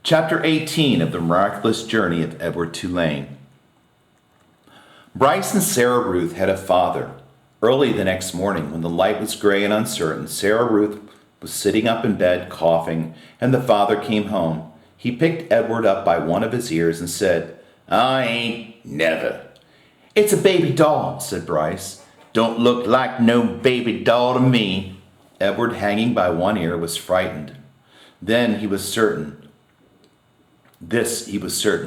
Chapter 18 of The Miraculous Journey of Edward Tulane. Bryce and Sarah Ruth had a father. Early the next morning, when the light was gray and uncertain, Sarah Ruth was sitting up in bed, coughing, and the father came home. He picked Edward up by one of his ears and said, "I ain't never." "It's a baby doll," said Bryce. "Don't look like no baby doll to me." Edward, hanging by one ear, was frightened. Then he was certain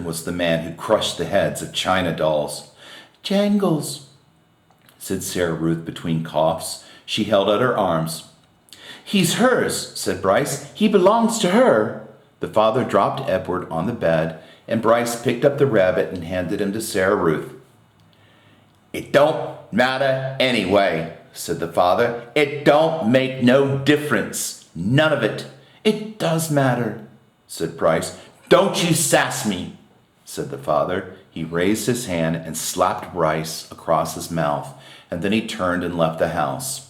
was the man who crushed the heads of china dolls. "Jangles," said Sarah Ruth between coughs. She held out her arms. "He's hers," said Bryce. "He belongs to her." The father dropped Edward on the bed, and Bryce picked up the rabbit and handed him to Sarah Ruth. "It don't matter anyway," said the father. "It don't make no difference. None of it." "It does matter," said Bryce. "Don't you sass me," said the father. He raised his hand and slapped Bryce across his mouth, and then he turned and left the house.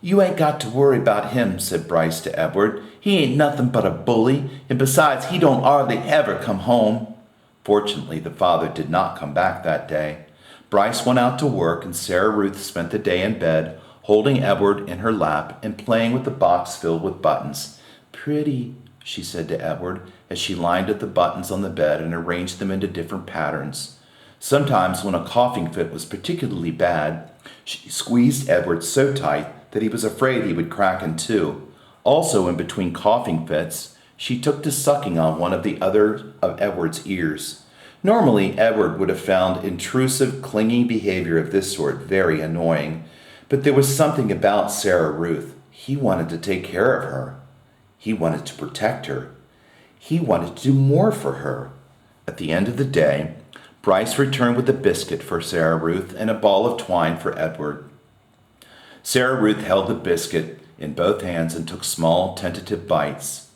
"You ain't got to worry about him," said Bryce to Edward. "He ain't nothing but a bully, and besides, he don't hardly ever come home." Fortunately, the father did not come back that day. Bryce went out to work, and Sarah Ruth spent the day in bed, holding Edward in her lap and playing with the box filled with buttons. "Pretty," she said to Edward, as she lined up the buttons on the bed and arranged them into different patterns. Sometimes, when a coughing fit was particularly bad, she squeezed Edward so tight that he was afraid he would crack in two. Also, in between coughing fits, she took to sucking on one of the other of Edward's ears. Normally, Edward would have found intrusive, clingy behavior of this sort very annoying, but there was something about Sarah Ruth. He wanted to take care of her. He wanted to protect her. He wanted to do more for her. At the end of the day, Bryce returned with a biscuit for Sarah Ruth and a ball of twine for Edward. Sarah Ruth held the biscuit in both hands and took small, tentative bites.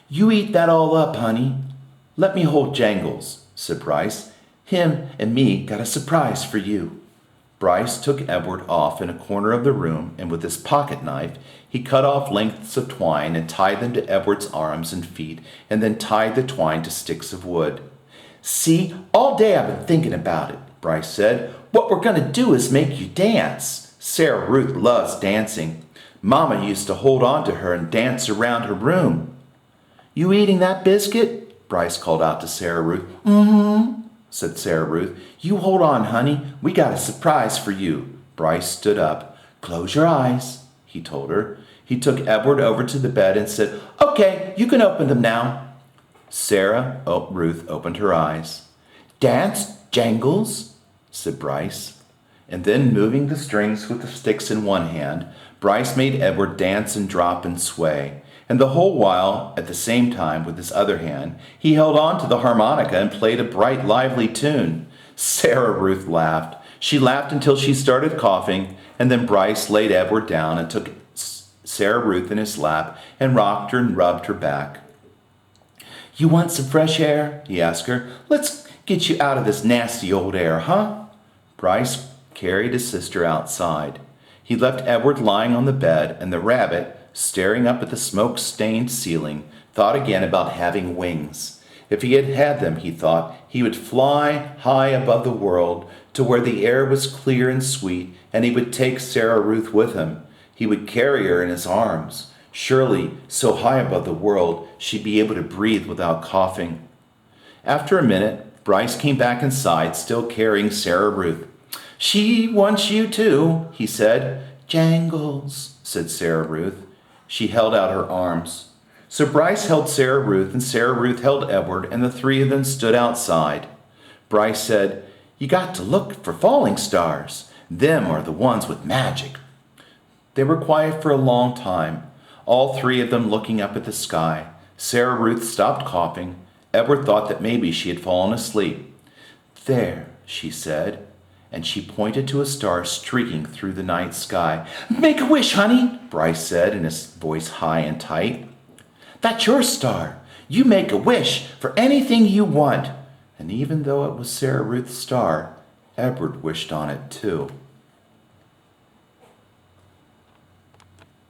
"You eat that all up, honey. Let me hold Jangles," said Bryce. "Him and me got a surprise for you." Bryce took Edward off in a corner of the room, and with his pocket knife, he cut off lengths of twine and tied them to Edward's arms and feet, and then tied the twine to sticks of wood. "See, all day I've been thinking about it," Bryce said. "What we're going to do is make you dance. Sarah Ruth loves dancing. Mama used to hold on to her and dance around her room." "You eating that biscuit?" Bryce called out to Sarah Ruth. "Mm-hmm," said Sarah Ruth. "You hold on, honey. We got a surprise for you." Bryce stood up. "Close your eyes," he told her. He took Edward over to the bed and said, "Okay, you can open them now." Sarah Ruth opened her eyes. "Dance, Jangles," said Bryce. And then, moving the strings with the sticks in one hand, Bryce made Edward dance and drop and sway. And the whole while, at the same time, with his other hand, he held on to the harmonica and played a bright, lively tune. Sarah Ruth laughed. She laughed until she started coughing, and then Bryce laid Edward down and took Sarah Ruth in his lap and rocked her and rubbed her back. "You want some fresh air?" he asked her. "Let's get you out of this nasty old air, huh?" Bryce carried his sister outside. He left Edward lying on the bed, and the rabbit, staring up at the smoke-stained ceiling, thought again about having wings. If he had had them, he thought, he would fly high above the world to where the air was clear and sweet, and he would take Sarah Ruth with him. He would carry her in his arms. Surely, so high above the world, she'd be able to breathe without coughing. After a minute, Bryce came back inside, still carrying Sarah Ruth. "She wants you too," he said. "Jangles," said Sarah Ruth. She held out her arms. So Bryce held Sarah Ruth, and Sarah Ruth held Edward, and the three of them stood outside. Bryce said, "You got to look for falling stars. Them are the ones with magic." They were quiet for a long time, all three of them looking up at the sky. Sarah Ruth stopped coughing. Edward thought that maybe she had fallen asleep. "There," she said, and she pointed to a star streaking through the night sky. "Make a wish, honey," Bryce said in his voice high and tight. "That's your star. You make a wish for anything you want." And even though it was Sarah Ruth's star, Edward wished on it too.